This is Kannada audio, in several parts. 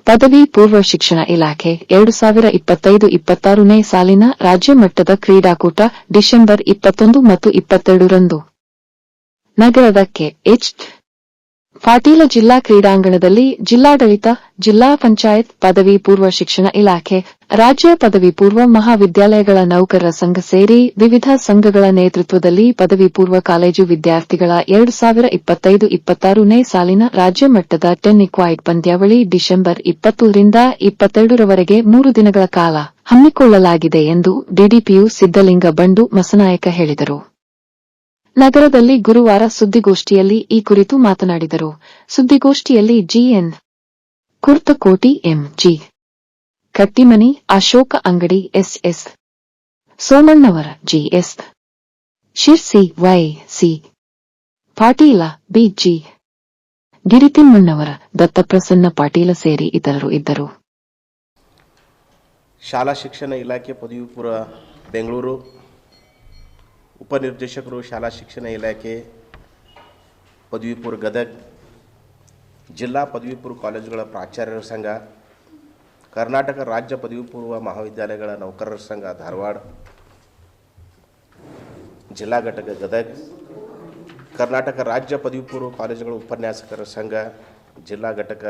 ಪದವಿ ಪೂರ್ವ ಶಿಕ್ಷಣ ಇಲಾಖೆ 2025-26ನೇ ಸಾಲಿನ ರಾಜ್ಯ ಮಟ್ಟದ ಕ್ರೀಡಾಕೂಟ ಡಿಸೆಂಬರ್ 21 ಮತ್ತು 22ರಂದು ನಗರದ ಕೆ.ಎಚ್. ಪಾಟೀಲ ಜಿಲ್ಲಾ ಕ್ರೀಡಾಂಗಣದಲ್ಲಿ ಜಿಲ್ಲಾಡಳಿತ, ಜಿಲ್ಲಾ ಪಂಚಾಯತ್, ಪದವಿ ಪೂರ್ವ ಶಿಕ್ಷಣ ಇಲಾಖೆ, ರಾಜ್ಯ ಪದವಿ ಪೂರ್ವ ಮಹಾವಿದ್ಯಾಲಯಗಳ ನೌಕರರ ಸಂಘ ಸೇರಿ ವಿವಿಧ ಸಂಘಗಳ ನೇತೃತ್ವದಲ್ಲಿ ಪದವಿ ಪೂರ್ವ ಕಾಲೇಜು ವಿದ್ಯಾರ್ಥಿಗಳ 2025-26ನೇ ಸಾಲಿನ ರಾಜ್ಯ ಮಟ್ಟದ ಟೆನ್ನಿಕ್ವಾಯ್ಡ್ ಪಂದ್ಯಾವಳಿ ಡಿಸೆಂಬರ್ 20ರಿಂದ 22ರವರೆಗೆ 3 ದಿನಗಳ ಕಾಲ ಹಮ್ಮಿಕೊಳ್ಳಲಾಗಿದೆ ಎಂದು ಡಿಡಿಪಿಯು ಸಿದ್ದಲಿಂಗ ಬಂಡು ಮಸನಾಯಕ ಹೇಳಿದರು. ನಗರದಲ್ಲಿ ಗುರುವಾರ ಸುದ್ದಿಗೋಷ್ಠಿಯಲ್ಲಿ ಈ ಕುರಿತು ಮಾತನಾಡಿದರು. ಸುದ್ದಿಗೋಷ್ಠಿಯಲ್ಲಿ G N Kurtakoti, M G Kattimani, Ashoka Angadi, S S Somannavar, G S Shirsi, Y C. Patil, B G Giritimmannavar, Dattaprasanna Patil ಸೇರಿ ಇತರರು ಇದ್ದರು. ಶಾಲಾ ಶಿಕ್ಷಣ ಇಲಾಖೆ ಪದವಿ ಪೂರ್ವ ಬೆಂಗಳೂರು, ಉಪನಿರ್ದೇಶಕರು ಶಾಲಾ ಶಿಕ್ಷಣ ಇಲಾಖೆ ಪದವಿ ಪೂರ್ವ ಗದಗ, ಜಿಲ್ಲಾ ಪದವಿ ಪೂರ್ವ ಕಾಲೇಜುಗಳ ಪ್ರಾಚಾರ್ಯರ ಸಂಘ, ಕರ್ನಾಟಕ ರಾಜ್ಯ ಪದವಿ ಪೂರ್ವ ಮಹಾವಿದ್ಯಾಲಯಗಳ ನೌಕರರ ಸಂಘ ಧಾರವಾಡ, ಜಿಲ್ಲಾ ಘಟಕ ಗದಗ, ಕರ್ನಾಟಕ ರಾಜ್ಯ ಪದವಿ ಪೂರ್ವ ಕಾಲೇಜುಗಳ ಉಪನ್ಯಾಸಕರ ಸಂಘ ಜಿಲ್ಲಾ ಘಟಕ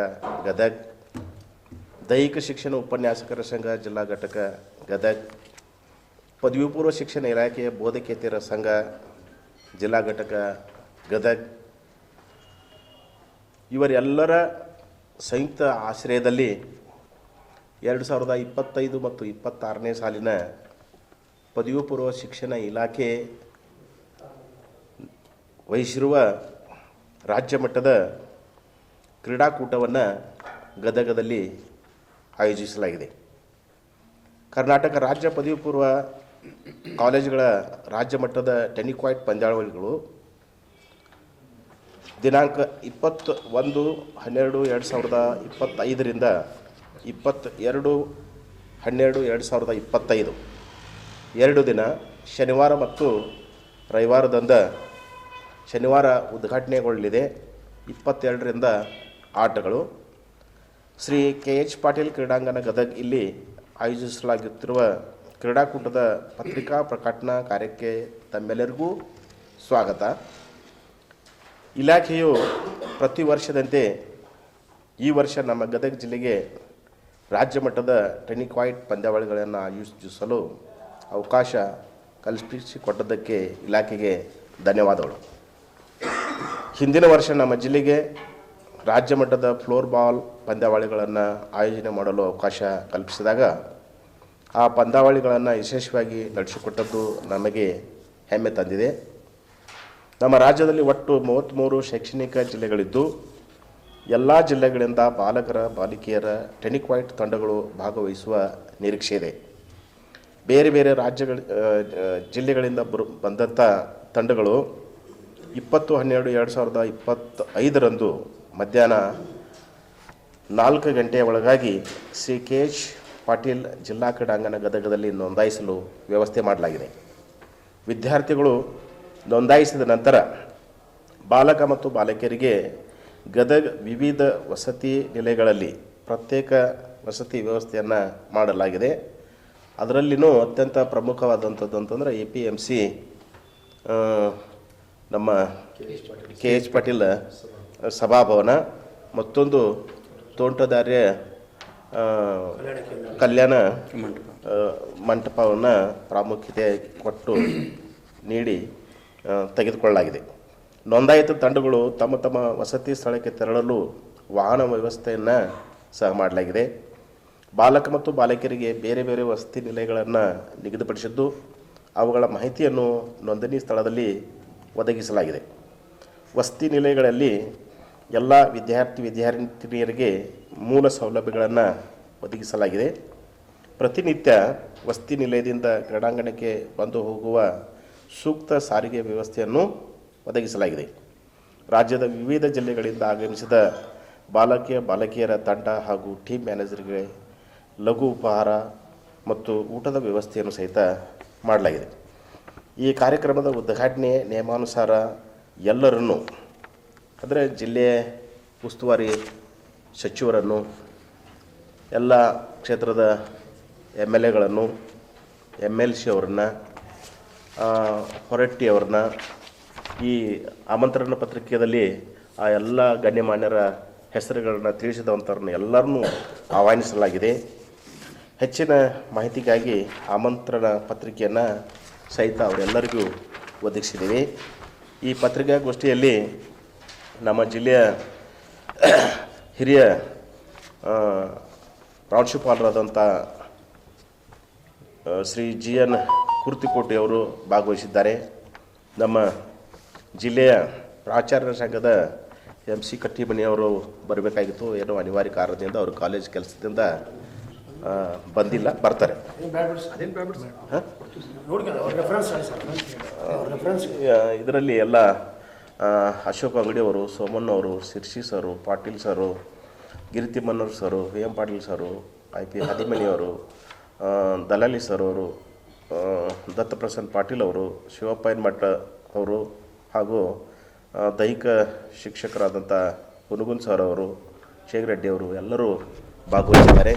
ಗದಗ, ದೈಹಿಕ ಶಿಕ್ಷಣ ಉಪನ್ಯಾಸಕರ ಸಂಘ ಜಿಲ್ಲಾ ಘಟಕ ಗದಗ, ಪದವಿ ಪೂರ್ವ ಶಿಕ್ಷಣ ಇಲಾಖೆಯ ಬೋಧಕೇತರ ಸಂಘ ಜಿಲ್ಲಾ ಘಟಕ ಗದಗ ಇವರೆಲ್ಲರ ಸಂಯುಕ್ತ ಆಶ್ರಯದಲ್ಲಿ 2025 ಮತ್ತು 26ನೇ ಸಾಲಿನ ಪದವಿ ಪೂರ್ವ ಶಿಕ್ಷಣ ಇಲಾಖೆ ವಹಿಸಿರುವ ರಾಜ್ಯ ಮಟ್ಟದ ಕ್ರೀಡಾಕೂಟವನ್ನು ಗದಗದಲ್ಲಿ ಆಯೋಜಿಸಲಾಗಿದೆ. ಕರ್ನಾಟಕ ರಾಜ್ಯ ಪದವಿ ಪೂರ್ವ ಕಾಲೇಜುಗಳ ರಾಜ್ಯ ಮಟ್ಟದ ಟೆನ್ನಿಕ್ವಾಯ್ಡ್ ಪಂದ್ಯಾವಳಿಗಳು ದಿನಾಂಕ 21/12/2025ರಿಂದ 22/12/2025 2 ದಿನ ಶನಿವಾರ ಮತ್ತು ರವಿವಾರದಂದು ಶನಿವಾರ ಉದ್ಘಾಟನೆಗೊಳ್ಳಲಿದೆ. 22ರಿಂದ ಆಟಗಳು ಶ್ರೀ ಕೆ.ಎಚ್. ಪಾಟೀಲ್ ಕ್ರೀಡಾಂಗಣ ಗದಗ ಇಲ್ಲಿ ಆಯೋಜಿಸಲಾಗುತ್ತಿರುವ ಕ್ರೀಡಾಕೂಟದ ಪತ್ರಿಕಾ ಪ್ರಕಟಣಾ ಕಾರ್ಯಕ್ಕೆ ತಮ್ಮೆಲ್ಲರಿಗೂ ಸ್ವಾಗತ. ಇಲಾಖೆಯು ಪ್ರತಿ ವರ್ಷದಂತೆ ಈ ವರ್ಷ ನಮ್ಮ ಗದಗ ಜಿಲ್ಲೆಗೆ ರಾಜ್ಯ ಮಟ್ಟದ ಟೆನ್ನಿಕ್ವಾಯ್ಡ್ ಪಂದ್ಯಾವಳಿಗಳನ್ನು ಆಯೋಜಿಸಲು ಅವಕಾಶ ಕಲ್ಪಿಸಿಕೊಟ್ಟದ್ದಕ್ಕೆ ಇಲಾಖೆಗೆ ಧನ್ಯವಾದಗಳು. ಹಿಂದಿನ ವರ್ಷ ನಮ್ಮ ಜಿಲ್ಲೆಗೆ ರಾಜ್ಯ ಮಟ್ಟದ ಫ್ಲೋರ್ ಬಾಲ್ ಪಂದ್ಯಾವಳಿಗಳನ್ನು ಆಯೋಜನೆ ಮಾಡಲು ಅವಕಾಶ ಕಲ್ಪಿಸಿದಾಗ ಆ ಪಂದ್ಯಾವಳಿಗಳನ್ನು ಯಶಸ್ವಿಯಾಗಿ ನಡೆಸಿಕೊಟ್ಟದ್ದು ನಮಗೆ ಹೆಮ್ಮೆ ತಂದಿದೆ. ನಮ್ಮ ರಾಜ್ಯದಲ್ಲಿ ಒಟ್ಟು 33 ಶೈಕ್ಷಣಿಕ ಜಿಲ್ಲೆಗಳಿದ್ದು ಎಲ್ಲ ಜಿಲ್ಲೆಗಳಿಂದ ಬಾಲಕರ ಬಾಲಿಕೆಯರ ಟೆನ್ನಿಕ್ವಾಯ್ಡ್ ತಂಡಗಳು ಭಾಗವಹಿಸುವ ನಿರೀಕ್ಷೆ ಇದೆ. ಬೇರೆ ಬೇರೆ ಜಿಲ್ಲೆಗಳಿಂದ ಬಂದಂಥ ತಂಡಗಳು 20/12/2025ರಂದು ಮಧ್ಯಾಹ್ನ 4 ಗಂಟೆಯ ಒಳಗಾಗಿ ಶ್ರೀ ಕೆ.ಎಚ್. ಪಾಟೀಲ್ ಜಿಲ್ಲಾ ಕ್ರೀಡಾಂಗಣ ಗದಗದಲ್ಲಿ ನೋಂದಾಯಿಸಲು ವ್ಯವಸ್ಥೆ ಮಾಡಲಾಗಿದೆ. ವಿದ್ಯಾರ್ಥಿಗಳು ನೋಂದಾಯಿಸಿದ ನಂತರ ಬಾಲಕ ಮತ್ತು ಬಾಲಕಿಯರಿಗೆ ಗದಗ ವಿವಿಧ ವಸತಿ ನಿಲಯಗಳಲ್ಲಿ ಪ್ರತ್ಯೇಕ ವಸತಿ ವ್ಯವಸ್ಥೆಯನ್ನು ಮಾಡಲಾಗಿದೆ. ಅದರಲ್ಲಿನೂ ಅತ್ಯಂತ ಪ್ರಮುಖವಾದಂಥದ್ದು ಅಂತಂದರೆ APMC ನಮ್ಮ ಕೆ.ಎಚ್. ಪಾಟೀಲ್ ಸಭಾಭವನ, ಮತ್ತೊಂದು ತೋಂಟದಾರ್ಯ ಕಲ್ಯಾಣ ಮಂಟಪವನ್ನು ಪ್ರಾಮುಖ್ಯತೆ ಕೊಟ್ಟು ನೀಡಿ ತೆಗೆದುಕೊಳ್ಳಲಾಗಿದೆ. ನೋಂದಾಯಿತ ತಂಡಗಳು ತಮ್ಮ ತಮ್ಮ ವಸತಿ ಸ್ಥಳಕ್ಕೆ ತೆರಳಲು ವಾಹನ ವ್ಯವಸ್ಥೆಯನ್ನು ಸಹ ಮಾಡಲಾಗಿದೆ. ಬಾಲಕ ಮತ್ತು ಬಾಲಕಿಯರಿಗೆ ಬೇರೆ ಬೇರೆ ವಸತಿ ನಿಲಯಗಳನ್ನು ನಿಗದಿಪಡಿಸಿದ್ದು ಅವುಗಳ ಮಾಹಿತಿಯನ್ನು ನೋಂದಣಿ ಸ್ಥಳದಲ್ಲಿ ಒದಗಿಸಲಾಗಿದೆ. ವಸತಿ ನಿಲಯಗಳಲ್ಲಿ ಎಲ್ಲ ವಿದ್ಯಾರ್ಥಿನಿಯರಿಗೆ ಮೂಲ ಸೌಲಭ್ಯಗಳನ್ನು ಒದಗಿಸಲಾಗಿದೆ. ಪ್ರತಿನಿತ್ಯ ವಸತಿ ನಿಲಯದಿಂದ ಕ್ರೀಡಾಂಗಣಕ್ಕೆ ಬಂದು ಹೋಗುವ ಸೂಕ್ತ ಸಾರಿಗೆ ವ್ಯವಸ್ಥೆಯನ್ನು ಒದಗಿಸಲಾಗಿದೆ. ರಾಜ್ಯದ ವಿವಿಧ ಜಿಲ್ಲೆಗಳಿಂದ ಆಗಮಿಸಿದ ಬಾಲಕಿಯರ ತಂಡ ಹಾಗೂ ಟೀಮ್ ಮ್ಯಾನೇಜರ್ಗೆ ಲಘು ಉಪಹಾರ ಮತ್ತು ಊಟದ ವ್ಯವಸ್ಥೆಯನ್ನು ಸಹಿತ ಮಾಡಲಾಗಿದೆ. ಈ ಕಾರ್ಯಕ್ರಮದ ಉದ್ಘಾಟನೆ ನಿಯಮಾನುಸಾರ ಎಲ್ಲರನ್ನೂ ಅಂದರೆ ಜಿಲ್ಲೆಯ ಉಸ್ತುವಾರಿ ಸಚಿವರನ್ನು, ಎಲ್ಲ ಕ್ಷೇತ್ರದ MLAಗಳನ್ನು MLC ಅವ್ರನ್ನ ಹೊರಟ್ಟಿ ಅವ್ರನ್ನ ಈ ಆಮಂತ್ರಣ ಪತ್ರಿಕೆಯಲ್ಲಿ ಆ ಎಲ್ಲ ಗಣ್ಯಮಾನ್ಯರ ಹೆಸರುಗಳನ್ನ ತಿಳಿಸಿದಂಥವ್ರನ್ನ ಎಲ್ಲರನ್ನೂ ಆಹ್ವಾನಿಸಲಾಗಿದೆ. ಹೆಚ್ಚಿನ ಮಾಹಿತಿಗಾಗಿ ಆಮಂತ್ರಣ ಪತ್ರಿಕೆಯನ್ನು ಸಹಿತ ಅವರೆಲ್ಲರಿಗೂ ಒದಗಿಸಿದ್ದೀವಿ. ಈ ಪತ್ರಿಕಾಗೋಷ್ಠಿಯಲ್ಲಿ ನಮ್ಮ ಜಿಲ್ಲೆಯ ಹಿರಿಯ ಪ್ರಾಂಶುಪಾಲರಾದಂಥ ಶ್ರೀ GN ಕುರ್ತಿಕೋಟಿ ಅವರು ಭಾಗವಹಿಸಿದ್ದಾರೆ. ನಮ್ಮ ಜಿಲ್ಲೆಯ ಪ್ರಾಚಾರ್ಯರ ಸಂಘದ MC ಕಟ್ಟಿಮನಿ ಅವರು ಬರಬೇಕಾಗಿತ್ತು, ಏನೋ ಅನಿವಾರ್ಯ ಕಾರಣದಿಂದ ಅವರು ಕಾಲೇಜ್ ಕೆಲಸದಿಂದ ಬಂದಿಲ್ಲ, ಬರ್ತಾರೆ. ಇದರಲ್ಲಿ ಎಲ್ಲ ಅಶೋಕ್ ಅಂಗಡಿ ಅವರು, ಸೋಮಣ್ಣ ಅವರು, ಶಿರ್ಷಿ ಸರು, ಪಾಟೀಲ್ ಸರು, ಗಿರಿತಿಮ್ಮನವ್ರು ಸರು, VM ಪಾಟೀಲ್ ಸರು, IP ಹದಿಮನಿಯವರು, ದಲಾಲಿ ಸರ್ ಅವರು, ದತ್ತಪ್ರಸನ್ನ ಪಾಟೀಲ್ ಅವರು, ಶಿವಪ್ಪ ಮಠ ಅವರು ಹಾಗೂ ದೈಹಿಕ ಶಿಕ್ಷಕರಾದಂಥ ಹುನಗುನ್ ಸರ್ ಅವರು, ಶೇಖರೆಡ್ಡಿ ಅವರು ಎಲ್ಲರೂ ಭಾಗವಹಿಸಿದ್ದಾರೆ.